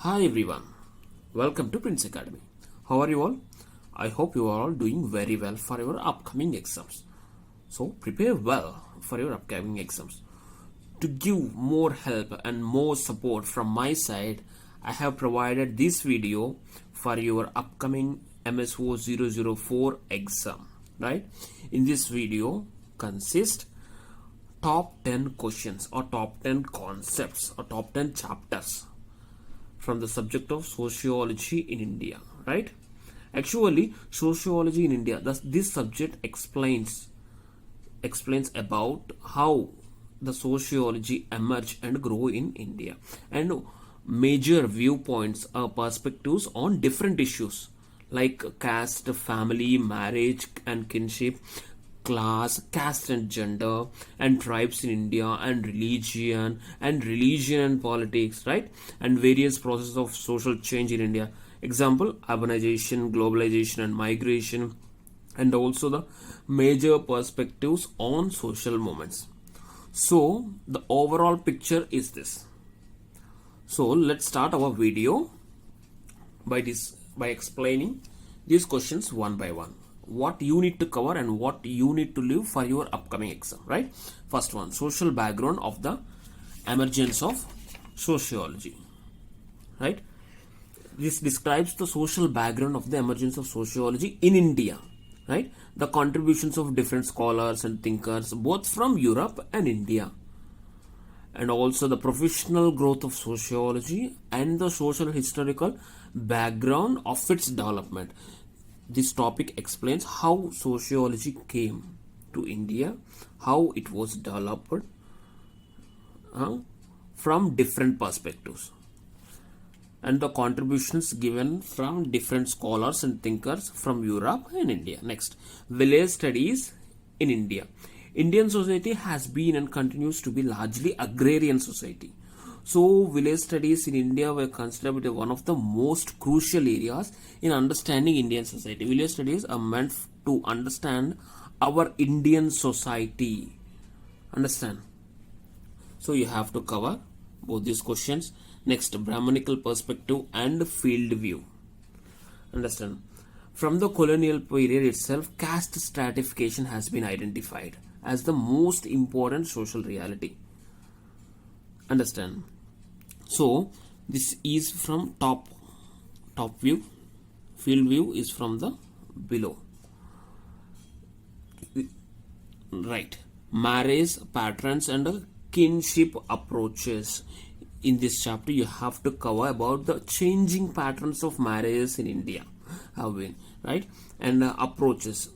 Hi everyone, welcome to Prince Academy. How are you all? I hope you are all doing very well for your upcoming exams. So prepare well for your upcoming exams. To give more help and more support from my side, I have provided this video for your upcoming MSO 004 exam. Right? In this video consists top 10 questions or top 10 concepts or top 10 chapters from the subject of sociology in India, right? Actually, sociology in India, this subject explains about how the sociology emerge and grow in India and major viewpoints or perspectives on different issues like caste, family, marriage and kinship, class, caste and gender, and tribes in India, and religion and politics, right? And various processes of social change in India. Example: urbanization, globalization, and migration, and also the major perspectives on social movements. So the overall picture is this. So let's start our video by explaining these questions one by one. What you need to cover and what you need to leave for your upcoming exam, right? First one, social background of the emergence of sociology, right? This describes the social background of the emergence of sociology in India, right? The contributions of different scholars and thinkers both from Europe and India, and also the professional growth of sociology and the social historical background of its development. This topic explains how sociology came to India, how it was developed from different perspectives, and the contributions given from different scholars and thinkers from Europe and India. Next, village studies in India. Indian society has been and continues to be largely agrarian society. So village studies in India were considered one of the most crucial areas in understanding Indian society. Village studies are meant to understand our Indian society. Understand? So you have to cover both these questions. Next, Brahmanical perspective and field view. Understand? From the colonial period itself, caste stratification has been identified as the most important social reality. Understand? So this is from top view, field view is from the below, right? Marriage patterns and kinship approaches. In this chapter you have to cover about the changing patterns of marriages in India have been, right? And approaches.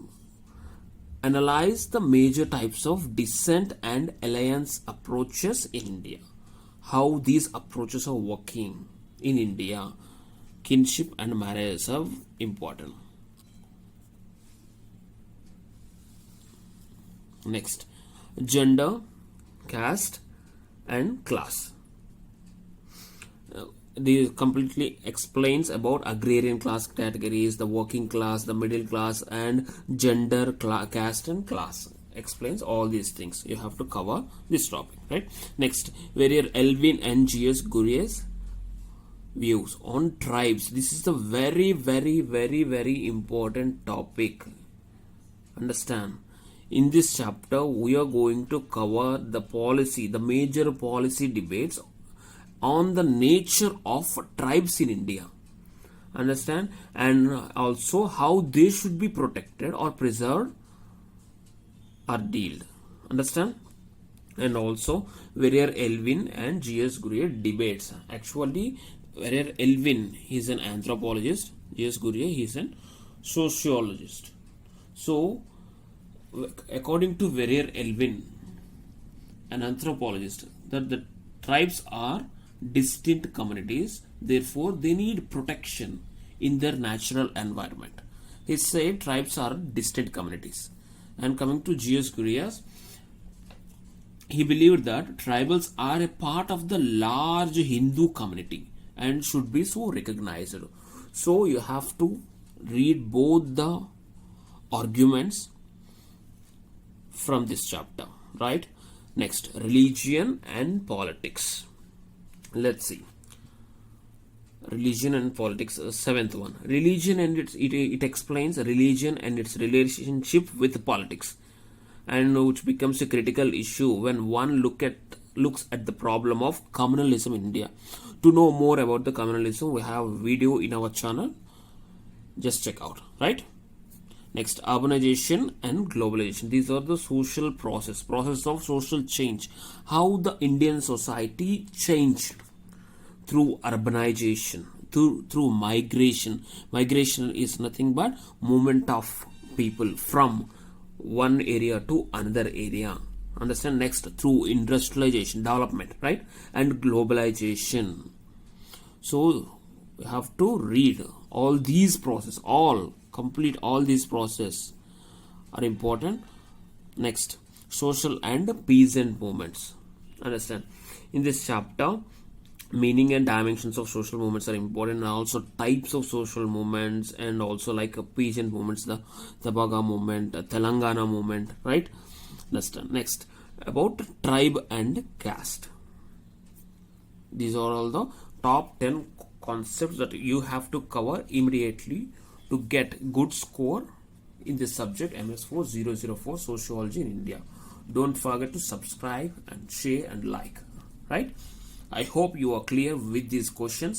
Analyze the major types of descent and alliance approaches in India, how these approaches are working in India. Kinship and marriage are important. Next, gender, caste and class. This completely explains about agrarian class categories, the working class, the middle class, and gender, caste and class. Explains all these things. You have to cover this topic, right? Next, Verrier Elvin and G.S. Gurye's views on tribes. This is the very important topic. Understand? In this chapter we are going to cover the policy, the major policy debates on the nature of tribes in India. Understand? And also how they should be protected or preserved or dealt. Understand? And also Verrier Elvin and G.S. Gurye debates. Actually Verrier Elvin, he is an anthropologist, G.S. Gurye, he is a sociologist. So according to Verrier Elvin, an anthropologist, that the tribes are distinct communities, therefore they need protection in their natural environment. He said tribes are distinct communities. And coming to G.S. Gurye, he believed that tribals are a part of the large Hindu community and should be so recognized. So you have to read both the arguments from this chapter, right? Next, religion and politics. Let's see. Religion and politics, seventh one. Religion and it explains religion and its relationship with politics, and which becomes a critical issue when one looks at the problem of communalism in India. To know more about the communalism, we have a video in our channel. Just check out, right? Next, urbanization and globalization. These are the social process of social change. How the Indian society changed through urbanization, through migration. Migration is nothing but movement of people from one area to another area. Understand? Next, through industrialization, development, right? And globalization. So we have to read all these process, complete all these process are important. Next, social and peasant movements. Understand? In this chapter, meaning and dimensions of social movements are important, and also types of social movements, and also like peasant movements, the Tabaga movement, Telangana movement, right? Next, about tribe and caste. These are all the top 10 concepts that you have to cover immediately to get good score in this subject, MS4 004 Sociology in India. Don't forget to subscribe and share and like, right? I hope you are clear with these questions.